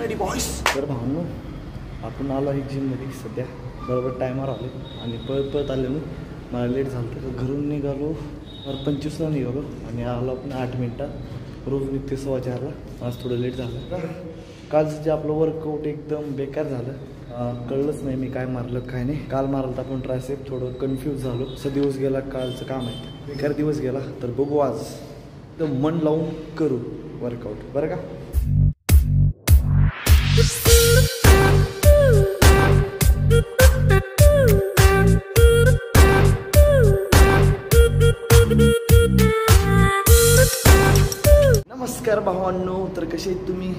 Ready boys. तर भावनो आपण आलो आहे जिममध्ये सध्या बरोबर टायमावर आलो आणि पळत आले मी. मला लेट झालं तर घरून निघालो 25ला निघालो आणि आलो आपण 8 मिनटात. रोज निघते 4:15ला. आज थोडं लेट झालं. कालचं जे आपलं वर्कआउट एकदम बेकार झालं. कळलंच नाही मी काय मारलं काय नाही. काल मारलं तर आपण ट्रायसेप थोडं कन्फ्यूज झालो. असा दिवस गेला. कालचं काम आहे बेकार दिवस गेला. तर बघू आज तर मन लावून करू वर्कआउट बरं का. नमस्कार भावांनो. तर कसे आहेत तुम्ही?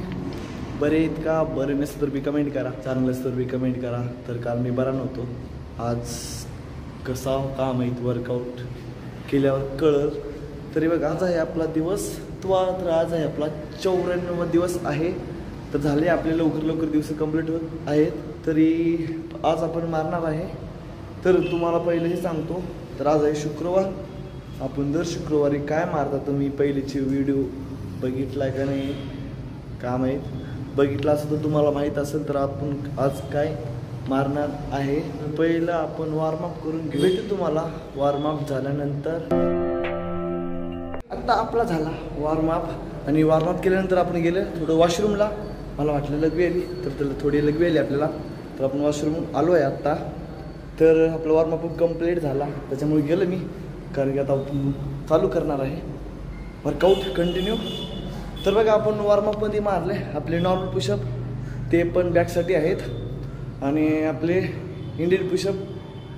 बरे आहेत का? बरे नसेल तर बी कमेंट करा. चांगलं तर बी कमेंट करा. तर काल मी बरा नव्हतो. आज कसा काम आहे वर्कआउट केल्यावर कळल. तरी बघा आज आहे आपला दिवस तर आज आहे आपला 94वा दिवस आहे. तर झाले आपले लवकर दिवस कंप्लीट होत आहेत. तरी आज आपण मारणार आहे. तर तुम्हाला पहिले हे सांगतो. तर आज आहे शुक्रवार. आपण दर शुक्रवारी काय मारता तुम्ही पहिलेचे व्हिडिओ बघितला का नाही का माहीत. बघितला असं तर तुम्हाला माहीत असेल. तर आपण आज काय मारणार आहे. पहिलं आपण वॉर्मअप करून घेऊ. भेटू तुम्हाला वॉर्मअप झाल्यानंतर. आता आपला झाला वॉर्मअप आणि वॉर्मअप केल्यानंतर आपण गेलं थोडं वॉशरूमला. मला वाटलं लघवी आली तर त्याला थोडी लघवी आली आपल्याला. तर आपण वॉशरूम आलो आहे आत्ता. तर आपलं वॉर्मअप कंप्लीट झाला त्याच्यामुळे गेलं मी. कारण की आता चालू करणार आहे वर्कआउट कंटिन्यू. तर बघा आपण वॉर्मअपमध्ये मारले आपले नॉर्मल पुशअप ते पण बॅकसाठी आहेत आणि आपले इंडियन पुशअप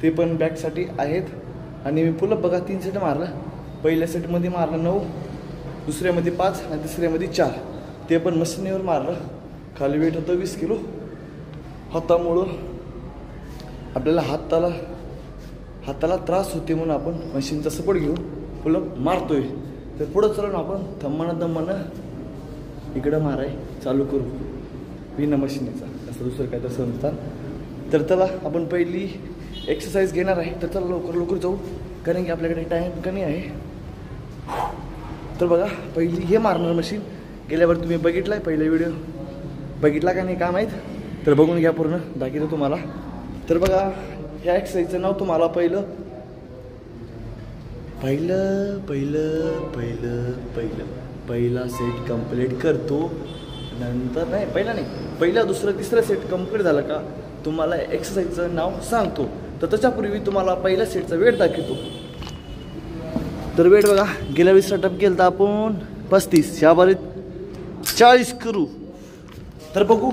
ते पण बॅकसाठी आहेत. आणि मी पुलअप बघा 3 सेट मारलं. पहिल्या सेटमध्ये मारलं 9, दुसऱ्यामध्ये 5 आणि तिसऱ्यामध्ये 4. ते पण मशीनीवर मारलं. खाली वेट होतं 20 किलो. हातामुळं आपल्याला हाताला त्रास होते म्हणून आपण मशीनचा सपोर्ट घेऊन पुलअप मारतोय. तर पुढं चलून आपण दमानं इकडं माराय चालू करू बिना मशीनीचा. असं दुसरं काय तर समजतात. तर चला आपण पहिली एक्सरसाइज घेणार आहे. तर चला लवकर जाऊ कारण की आपल्याकडे टाईम कमी आहे. तर बघा पहिली हे मारणार मशीन. गेल्यावर तुम्ही बघितला आहे पहिला व्हिडिओ बघितला का नाही का माहीत. तर बघून घ्या पूर्ण दाखवतो तुम्हाला. तर बघा ह्या एक्सरसाइजचं नाव तुम्हाला पहिला सेट कंप्लीट करतो. नंतर नाही पहिला दुसरं तिसरं सेट कंप्लीट झालं का तुम्हाला एक्सरसाइजचं नाव सांगतो. तर त्याच्यापूर्वी तुम्हाला पहिल्या सेटचा वेट दाखवतो. तर वेट बघा गेल्या वेळेस सेटअप केलं तर आपण 35 या बारीत 40 करू. तर बघू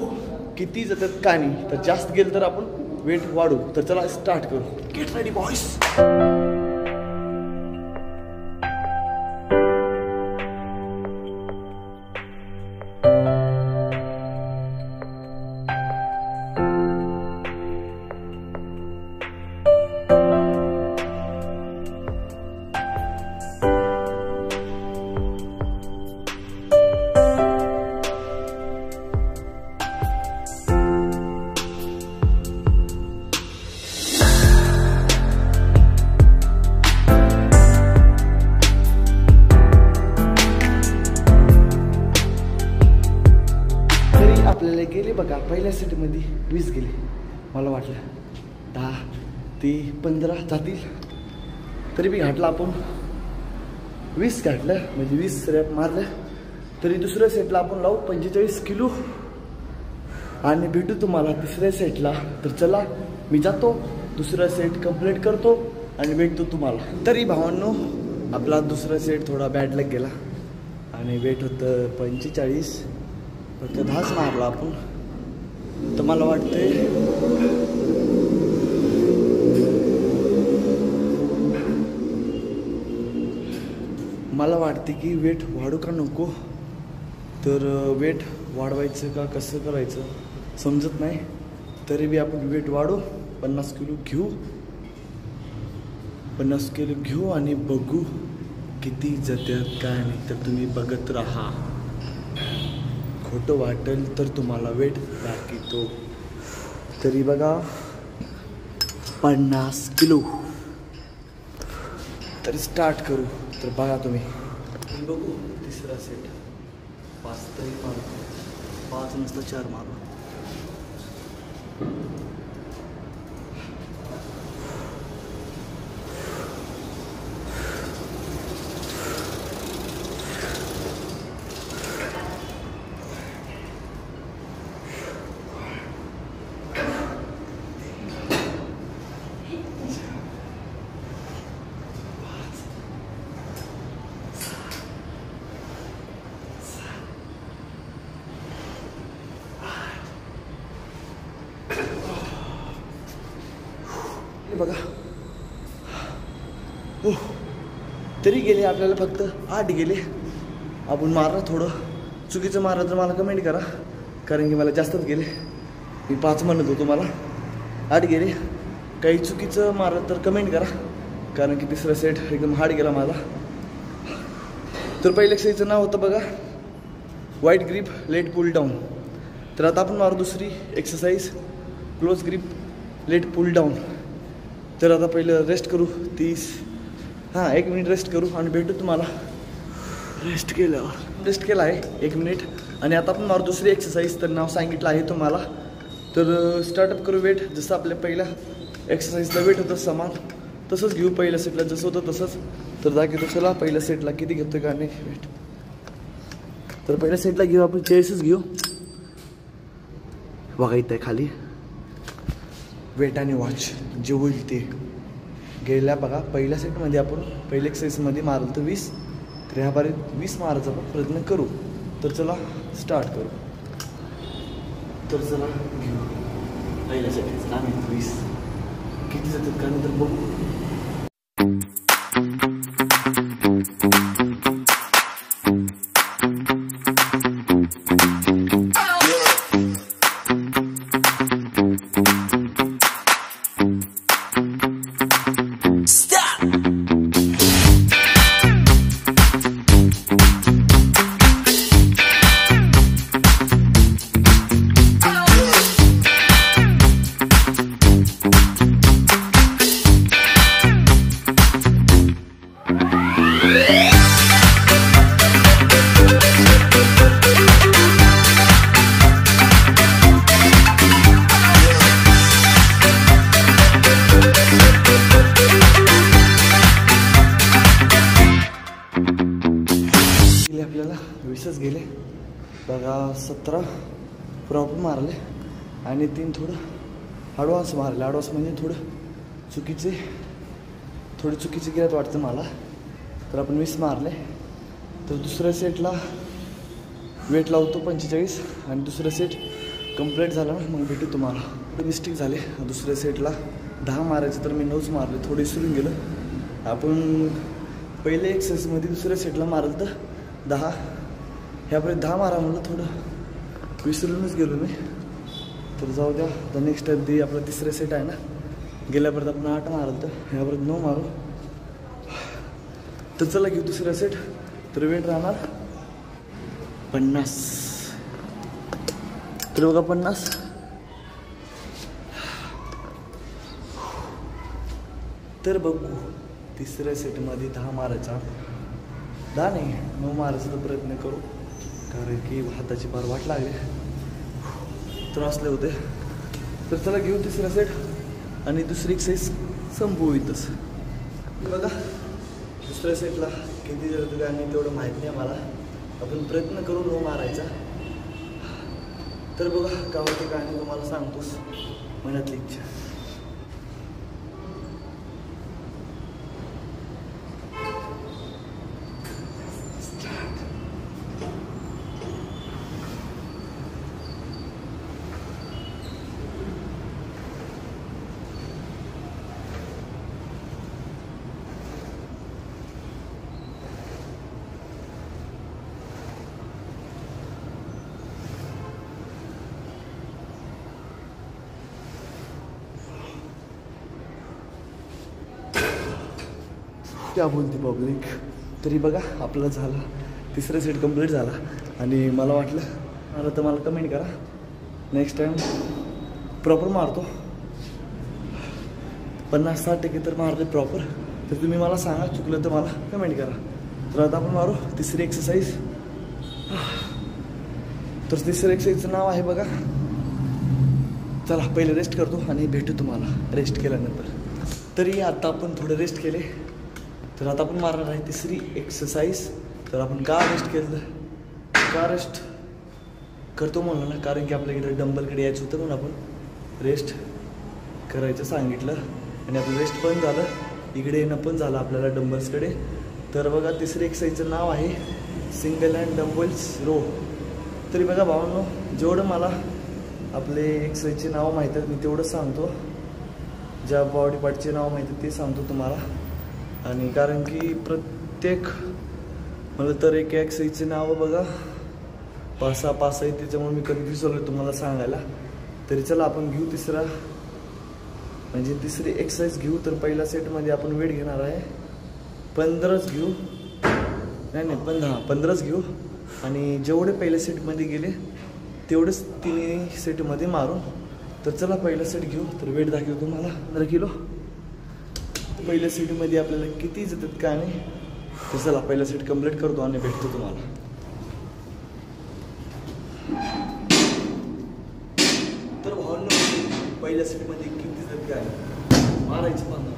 किती जातात का नाही. तर जास्त गेलं तर आपण वेट वाढू. तर चला स्टार्ट करू. Get ready boys. आपल्याला गेले बघा पहिल्या सेटमध्ये 20 गेले. मला वाटलं 10 ते 15 जातील. तरी बी घातलं आपण 20 घातलं म्हणजे 20 रॅप मारलं. तरी दुसऱ्या सेटला आपण लावू 45 किलो आणि भेटू तुम्हाला तिसऱ्या सेटला. तर चला मी जातो दुसरा सेट कंप्लीट करतो आणि भेटतो तुम्हाला. तरी भावांनो आपला दुसरा सेट थोडा बॅड लग गेला आणि वेट होतं 45. फक्त 10च मारला आपण. तर मला वाटते की वेट वाढू का नको. तर वेट वाढवायचं का कसं करायचं समजत नाही. तरी बी आपण वेट वाढू 50 किलो घेऊ आणि बघू किती जातात काय नाही. तर तुम्ही बघत राहा. खोटं वाटेल तर तुम्हाला वेट दाखवतो. तरी बघा 50 किलो. तर स्टार्ट करू. तर बघा तुम्ही बघू तिसरा सेट 5 तरी मारू. 5 नसता 4 मारू. बघा तरी गेले आपल्याला फक्त 8 गेले. आपण मारा थोडं चुकीचं मारा तर मला कमेंट करा, कारण की मला जास्तच गेले. मी 5 म्हणत होतो, मला 8 गेले. काही चुकीचं मारा तर कमेंट करा, कारण की तिसरा सेट एकदम हार्ड गेला माझा. तर पहिल्या एक्सरसाइजचं नाव होतं बघा वाईट ग्रिप लेट पुल डाऊन. तर आता आपण मारू दुसरी exercise close grip lat pull down. तर आता पहिलं रेस्ट करू 1 मिनिट रेस्ट करू आणि भेटू तुम्हाला रेस्ट केला आहे 1 मिनिट. आणि आता आपण मारू दुसरी एक्सरसाइज. तर नाव सांगितलं आहे तुम्हाला. तर स्टार्टअप करू वेट जसं आपल्या पहिल्या एक्सरसाइजला वेट होतं समान तसंच घेऊ. पहिल्या सेटला जसं होतं तसंच. तर दाखवतो चला पहिल्या सेटला किती घेतो का नाही वेट. तर पहिल्या सेटला घेऊ आपण 40च घेऊ. बघा इथं खाली वेट आणि वॉच जे होईल ते गेल्या. बघा पहिल्या सेटमध्ये आपण पहिल्या एक्सरसाइजमध्ये मारलं तर 20. तर ह्या बारी 20 मारायचा आपण प्रयत्न करू. तर चला स्टार्ट करू. तर चला घेऊ पहिल्या सेटचं नाव आहे 20. किती जातात का नंतर बघू. आपल्याला 20च गेले बघा. 17 प्रॉपर मारले आणि 3 थोडं ॲडव्हान्स मारले. ॲडव्हान्स म्हणजे थोडे चुकीचे गेल्यात वाटतं मला. तर आपण 20 मारले. तर दुसऱ्या सेटला वेट लावतो 45 आणि दुसरा सेट कंप्लीट झाला ना मग भेटू तुम्हाला. थोडे मिस्टेक झाले. दुसऱ्या सेटला 10 मारायचं तर मी 9च मारले. थोडे विसरून गेलं. आपण पहिले एक्सरसाइजमध्ये दुसऱ्या सेटला मारलं तर 10. ह्यापर्यंत 10 मारा म्हणलं, थोडं विसरूनच गेलो मी. तर जाऊ द्या. तर नेक्स्ट टाइम ती आपला तिसरा सेट आहे ना, गेल्यापर्यंत आपण 8 मारलं तर ह्यापर्यंत 9 मारू. तर चला घेऊ दुसरा सेट. तर वेट राहणार 50. तर बघा 50. तर बघू तिसऱ्या सेटमध्ये 10 मारायचा. 10 नाही 9 मारायचा प्रयत्न करू, कारण की हाताची फार वाट लागली, त्रासले होते. तर चला घेऊ तिसरा सेट आणि दुसरी एक्सरसाइज संपवू इथंच. बघा दुसऱ्या सेटला किती जर आणि तेवढं माहीत नाही मला. आपण प्रयत्न करू 9 मारायचा. तर बघा का होते काय नाही तुम्हाला सांगतोस मनातली इच्छा. क्या बोलते पब्लिक. तरी बघा आपला झाला तिसरा सेट कंप्लीट झाला आणि मला वाटलं तर मला कमेंट करा. नेक्स्ट टाइम प्रॉपर मारतो. 50-60% तर मारले प्रॉपर. तर तुम्ही मला सांगा चुकलं तर मला कमेंट करा. तर आता आपण मारू तिसरी एक्सरसाइज. तर तिसरं एक्सरसाइजचं नाव आहे बघा, चला पहिले रेस्ट करतो आणि भेटू तुम्हाला रेस्ट केल्यानंतर. तरी आता आपण थोडं रेस्ट केले, तर आता आपण मारणार आहे तिसरी एक्सरसाइज. तर आपण का रेस्ट केलं, का रेस्ट करतो म्हणलं ना, कारण की आपल्याकडे डंबलकडे यायचं होतं म्हणून आपण रेस्ट करायचं सांगितलं आणि आपलं रेस्ट पण झालं, इकडे येणं पण झालं आपल्याला डंबल्सकडे. तर बघा तिसरी एक्सरसाइजचं नाव आहे सिंगल हँड डंबल्स रो. तरी बघा भावांनो, जेवढं मला आपले एक्सरसाइजचे नाव माहीत आहेत मी तेवढं सांगतो, ज्या बॉडी पार्टचे नाव माहीत आहेत ते सांगतो तुम्हाला. आणि कारण की प्रत्येक मला तर एक एक्सरसाइजचे नाव बघा 5-6 आहेत, त्याच्यामुळे मी कन्फ्यूज झालो तुम्हाला सांगायला. तरी चला आपण घेऊ तिसरी एक्सरसाइज घेऊ. तर पहिल्या सेटमध्ये आपण वेट घेणार आहे 15च घेऊ, नाही 15च घेऊ. आणि जेवढे पहिल्या सेटमध्ये गेले तेवढेच तिन्ही सेटमध्ये मारू. तर चला पहिला सेट घेऊ. तर वेट दाखवतो तुम्हाला 15 किलो. पहिल्या सेटमध्ये आपल्याला किती जातात काय नाही, तर चला पहिला सेट कंप्लीट करतो आणि भेटतो तुम्हाला. तर भावना पहिल्या सेटमध्ये किती जातात काय मारायचं 15.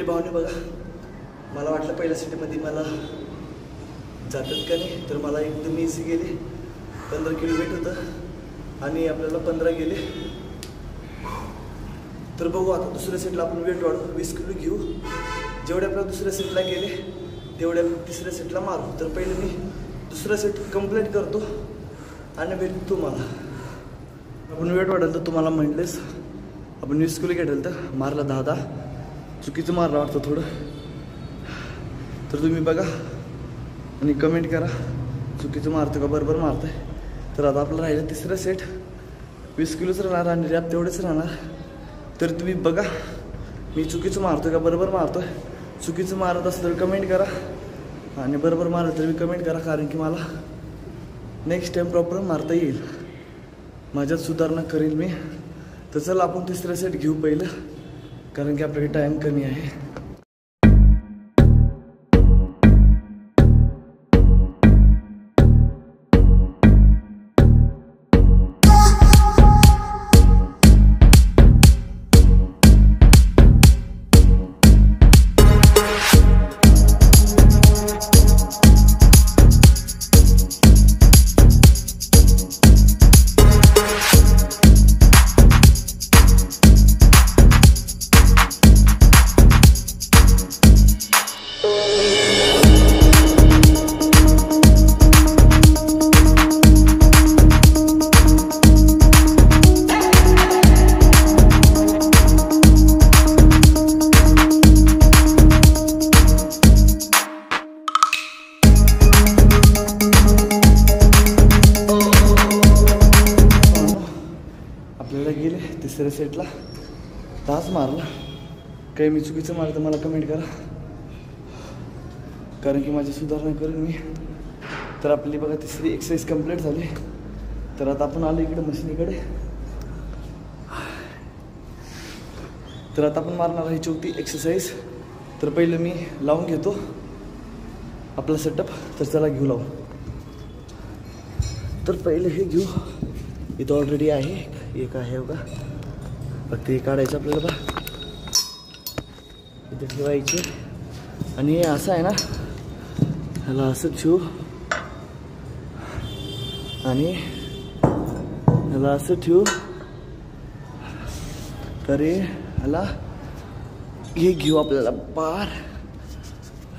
भावने बघा, मला वाटलं पहिल्या सेटमध्ये मला जातात का नाही, तर मला एकदम इझी गेले. 15 किलो वेट होतं आणि आपल्याला 15 गेले. तर बघू आता दुसऱ्या सेटला आपण वेट वाढू, 20 किलो घेऊ. जेवढे आपल्याला दुसऱ्या सेटला गेले तेवढ्या तिसऱ्या सेटला मारू. तर पहिले मी दुसरा सेट कंप्लीट करतो आणि भेटतो तुम्हाला. आपण वेट वाढेल तर तुम्हाला म्हटलेच आपण 20 किलो घेतलं, तर मारला 10 चुकीचं मारलं वाटतं थोडं. तर तुम्ही बघा आणि कमेंट करा चुकीचं मारतो का बरोबर मारतं आहे. तर आता आपलं राहिलं तिसरं सेट, 20 किलोच राहणार आणि रॅप तेवढेच राहणार. तर तुम्ही बघा मी चुकीचं मारतो का बरोबर मारतो आहे. चुकीचं मारत असलं तर कमेंट करा आणि बरोबर मारलं तर मी कमेंट करा, कारण की मला नेक्स्ट टाईम प्रॉपर मारता येईल, माझ्यात सुधारणा करेल मी. तर चला आपण तिसरं सेट घेऊ पहिलं, कारण की आपल्याकडे टाईम कमी आहे. तिसऱ्या सेटला 10 मारला. काही मी चुकीचं मारलं तर मला कमेंट करा, कारण की माझी सुधारणा करेन मी. तर आपली बघा तिसरी एक्सरसाइज कंप्लीट झाली. तर आता आपण आलो इकडे मशीनीकडे. तर आता आपण मारणार आहे 4थी एक्सरसाइज. तर पहिलं मी लावून घेतो आपला सेटअप. तर चला घेऊ लावून. तर पहिले हे घेऊ, इथं ऑलरेडी आहे एक आहे बघा. फक्त हे काढायचं आपल्याला बा, इथे ठेवायचे. आणि हे असं आहे ना, ह्याला असं ठेवू आणि ह्याला असं ठेवू. तर ह्याला हे घेऊ आपल्याला बार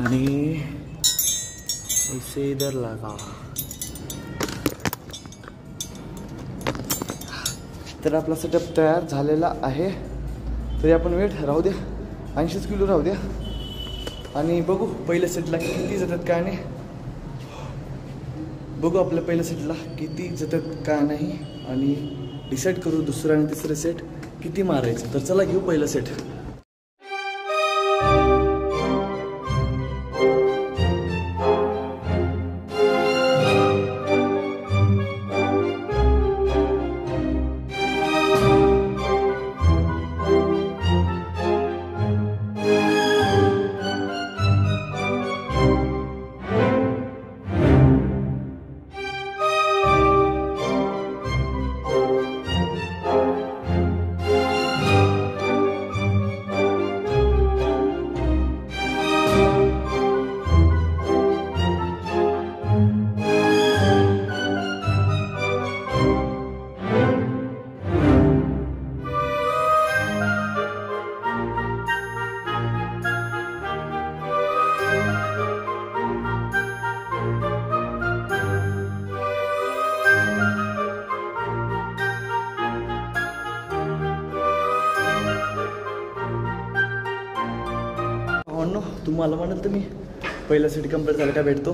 आणि इसे इधर लगा. तर आपला सेटअप तयार झालेला आहे. तरी आपण वेट राहू द्या, 80 किलो राहू द्या आणि बघू पहिल्या सेटला किती जातात काय नाही. बघू आपल्या पहिल्या सेटला किती जातात काय नाही आणि डिसाईड करू दुसरं आणि तिसरं सेट किती मारायचं. तर चला घेऊ पहिलं सेट. तुम्हाला म्हणाल तर मी पहिला सेट कंप्लीट झाला का भेटतो.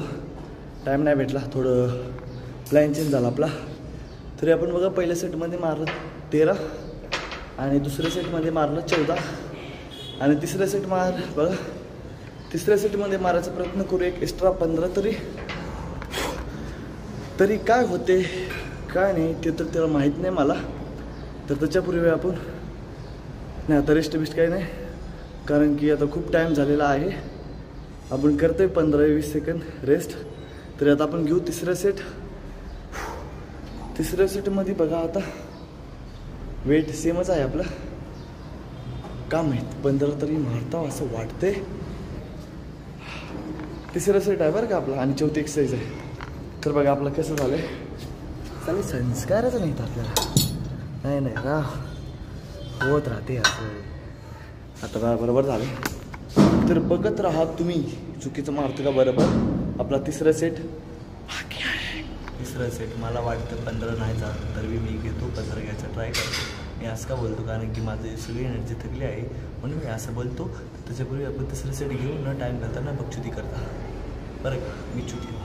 टाईम नाही भेटला, थोडं प्लॅन चेंज झाला आपला. तरी आपण बघा पहिल्या सेटमध्ये मारलं 13 आणि दुसऱ्या सेटमध्ये मारलं 14 आणि तिसऱ्या सेट बघा तिसऱ्या सेटमध्ये मारायचा प्रयत्न करू एक एक्स्ट्रा 15. तरी काय होते काय नाही ते तर त्याला माहीत नाही मला. तर त्याच्यापूर्वी आपण नाही आता रेस्ट काही नाही, कारण की आता खूप टाईम झालेला आहे. आपण करतोय 15-20 सेकंद रेस्ट. तरी आता आपण घेऊ तिसरा सेट. तिसऱ्या सेटमध्ये बघा आता वेट सेमच आहे आपलं, का माहीत 15 तरी मारता असं वाटतंय. तिसरा सेट आहे बरं का आपला आणि 4थी एक्सरसाइज आहे. तर बघा आपलं कसं झालं आहे. चालेल संस्कारच नाहीत आपल्याला, नाही रा होत राहते असं. आता बरोबर झालं. तर बघत राहा तुम्ही चुकीचं मारतो का बरोबर. आपला तिसरा सेट बाकी आहे. तिसरा सेट मला वाटतं 15 नाही जात, तर मी घेतो 15 घ्यायचा ट्राय करतो. मी असं का बोलतो कारण की माझी सगळी एनर्जी थकली आहे म्हणून मी असं बोलतो. त्याच्यापूर्वी आपण तिसरा सेट घेऊ, न टाईम घालता ना बकचुती करता बरं का. मी चुकी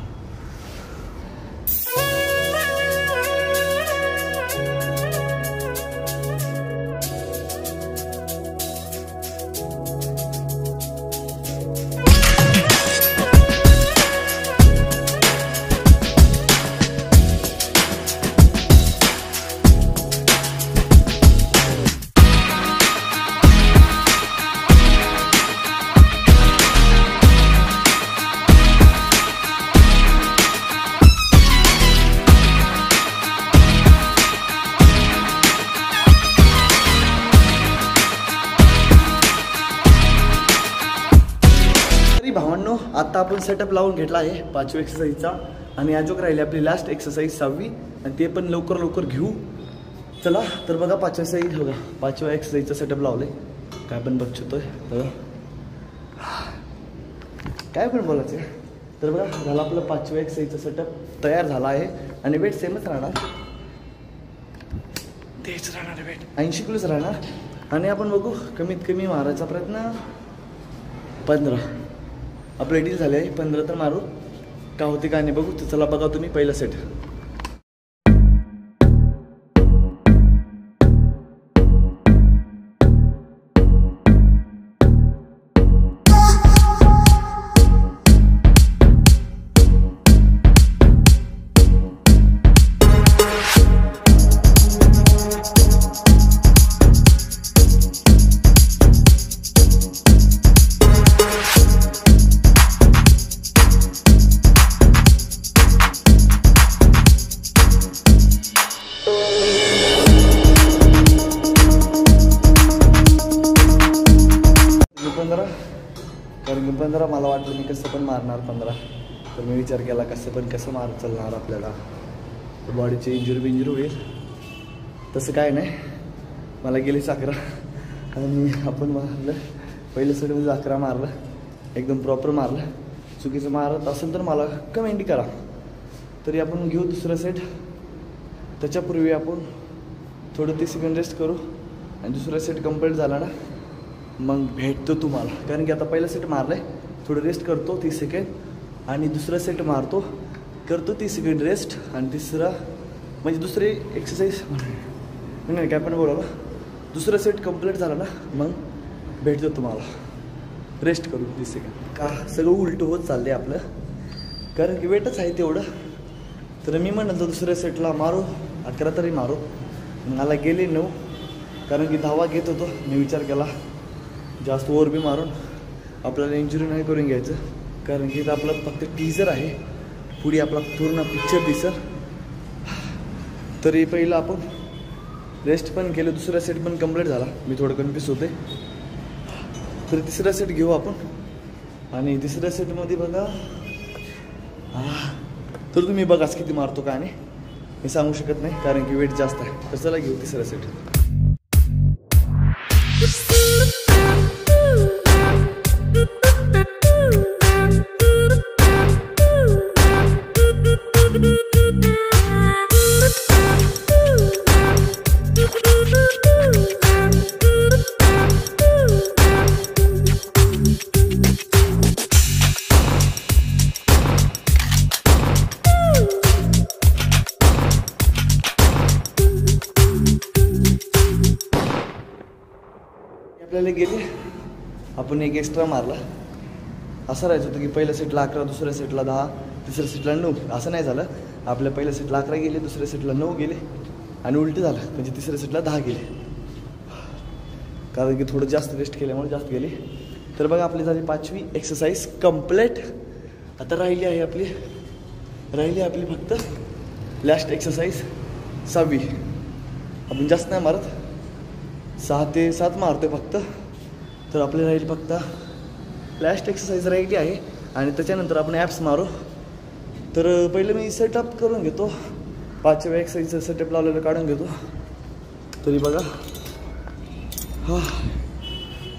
भावांनो. आता आपण सेटअप लावून घेतला आहे 5व्या एक्सरसाइजचा आणि अजून राहिली आपली लास्ट एक्सरसाइज 6वी आणि ते पण लवकर लवकर घेऊ. चला तर बघा 5व्या एक्सरसाइज बघा 5व्या एक्सरसाइजचा सेटअप लावले. काय पण बघतोय बघा काय पण बोलायचं. तर बघा झाला आपलं 5व्या एक्सरसाइजचा सेटअप तयार झाला आहे आणि वेट सेमच राहणार, तेच राहणार वेट 80 किलोच राहणार. आणि आपण बघू कमीत कमी मारायचा प्रयत्न 15. आपलं डील झाले आहे 15 तर मारू का होते का नाही बघू. तर चला बघा तुम्ही पहिला सेट. 15, कारण की 15 मला वाटलं मी कसं पण मारणार 15. तर मी विचार केला कसं मार चालणार आपल्याला, बॉडीची इंजुरी होईल. तसं काय नाही, मला गेले 11 आणि आपण मारलं पहिलं सेटमध्ये 11 मारलं, एकदम प्रॉपर मारलं. चुकीचं मारत असेल तर मला कमेंट करा. तरी आपण घेऊ दुसरा सेट. त्याच्यापूर्वी आपण थोडं 30 सेकंड रेस्ट करू आणि दुसरा सेट कंप्लीट झाला ना मग भेटतो तुम्हाला. कारण की आता पहिला सेट मारला आहे, थोडं रेस्ट करतो 30 सेकंड आणि दुसरा सेट मारतो, करतो 30 सेकंड रेस्ट आणि तिसरा म्हणजे दुसरी एक्सरसाइज नाही काय पण बोलावं. दुसरा सेट कंप्लीट झाला ना मग भेटतो तुम्हाला. रेस्ट करू 30 सेकंड. का सगळं उलटं होत चाललं आहे आपलं, कारण की वेटच आहे तेवढं. तर मी म्हणलं तर दुसऱ्या सेटला मारू 11 तरी मारू. मला गेले 9, कारण की 10 घेत होतो. मी विचार केला जास्त ओव्हर बी मारून आपल्याला इंजुरी नाही करून घ्यायचं, कारण की आपलं फक्त टीजर आहे, पुढे आपला पूर्ण पिक्चर दिसर. तरी पहिलं आपण रेस्ट पण केलं, दुसरा सेट पण कंप्लीट झाला. मी थोडं कन्फ्यूज होते. तर तिसरा सेट घेऊ आपण. आणि तिसऱ्या सेटमध्ये बघा तर तुम्ही बघाच किती मारतो का आणि मी सांगू शकत नाही, कारण की वेट जास्त आहे. तर चला घेऊ तिसरा सेट. आपल्याला गेले, आपण एक एक्स्ट्रा मारला. असं राहायचं होतं की पहिल्या सेटला 11, दुसऱ्या सेटला 10, तिसऱ्या सेटला 9. असं नाही झालं. आपल्या पहिल्या सेटला 11 गेले, दुसऱ्या सेटला 9 गेले आणि उलट झालं म्हणजे तिसऱ्या सेटला 10 गेले, कारण की थोडं जास्त रेस्ट केल्यामुळे जास्त गेले. तर बघा आपली झाली 5वी एक्सरसाइज कंप्लीट. आता राहिली आपली फक्त लास्ट एक्सरसाइज 6वी. आपण जास्त नाही मारत, 6 ते 7 मारतोय फक्त. तर आपल्याला राहील फक्त लास्ट एक्सरसाइज राहिली आहे आणि त्याच्यानंतर आपण ॲप्स मारू. तर पहिलं मी सेटअप करून घेतो, 5व्या एक्सरसाइजचं सेटअप लावलेलं काढून घेतो. तरी बघा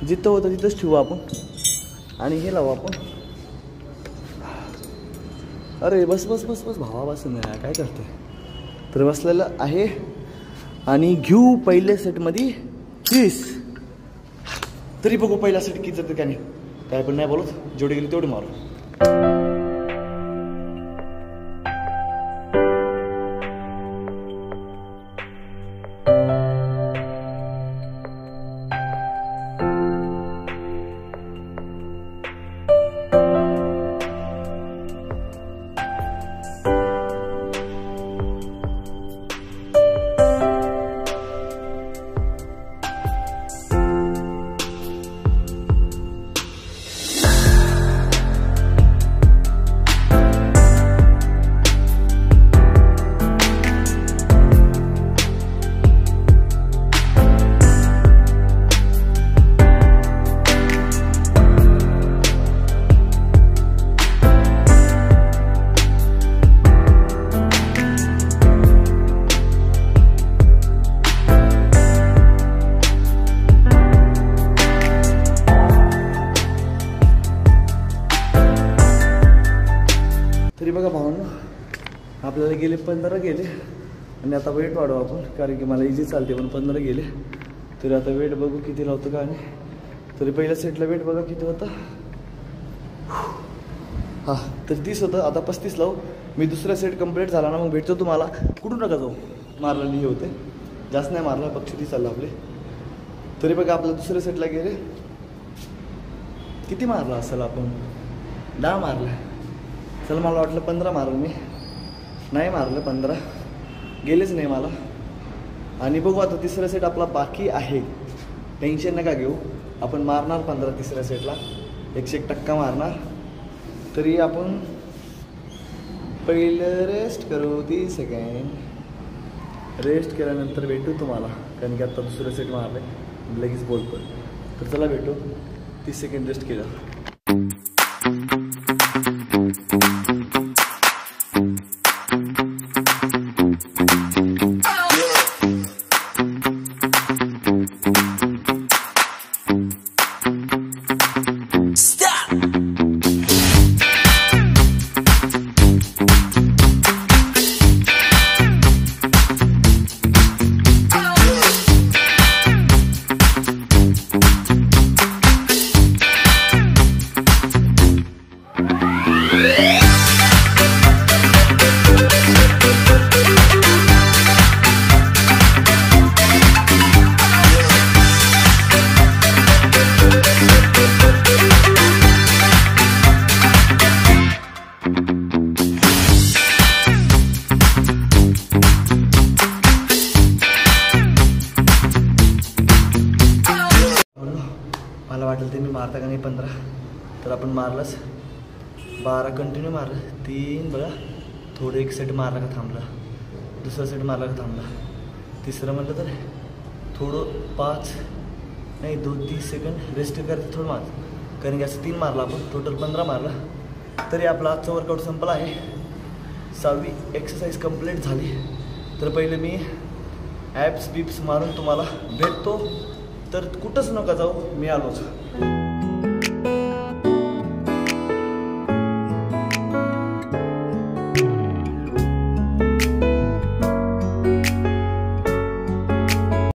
जिथं होतं तिथंच ठेवू आपण आणि हे लावू आपण. अरे बस भावा बस नाही काय करते. तर बसलेलं आहे आणि घेऊ पहिल्या सेटमध्ये 30. तरी बघू पहिला सेट किती जातं का नाही, काय पण नाही बोलत, जेवढे गेले तेवढे मारू. तरी बघा भावांनो, आपल्याला गेले 15 गेले आणि आता वेट वाढवू आपण, कारण की मला इझी चालते पण 15 गेले. तरी आता वेट बघू किती लावतो का. आणि तरी पहिल्या सेटला वेट बघा किती होता. तर 30 होतं, आता 35 लावू. मी दुसरा सेट कंप्लीट झाला ना मग भेटतो तुम्हाला. कुठून नका जाऊ, मारला हे होते, जास्त नाही मारला, पक्षी चाललं आपले. तरी बघा आपल्या दुसऱ्या सेटला गेले, किती मारला असेल आपण, 10 मारला. चल मला वाटलं 15 मारलं, मी नाही मारलं, 15 गेलेच नाही मला. आणि बघू आता तिसरा सेट आपला बाकी आहे, टेन्शन नका घेऊ, आपण मारणार 15 तिसऱ्या सेटला, 101% मारणार. तरी आपण पहिलं रेस्ट करू 30 सेकंड. रेस्ट केल्यानंतर भेटू तुम्हाला, कारण की आता दुसरं सेट मारलं लगेच बोलतो. तर चला भेटू 30 सेकंड रेस्ट केलं. मला वाटेल ते मी मारता का नाही 15, तर आपण मारलंच 12 कंटिन्यू मारलं. 3 बघा, थोडं एक सेट मारला का थांबला, दुसरा सेट मारला का थांबला, तिसरं म्हटलं तर थोडं 5 नाही 2-3 सेकंड रेस्ट करते थोडं मार, कारण की असं 3 मारला आपण, टोटल 15 मारला. तरी आपला आजचा वर्कआउट संपला आहे. 6वी एक्सरसाइज कंप्लीट झाली. तर पहिले मी ॲप्स बिप्स मारून तुम्हाला भेटतो. तर कुठंच नका जाऊ, मी आलोच.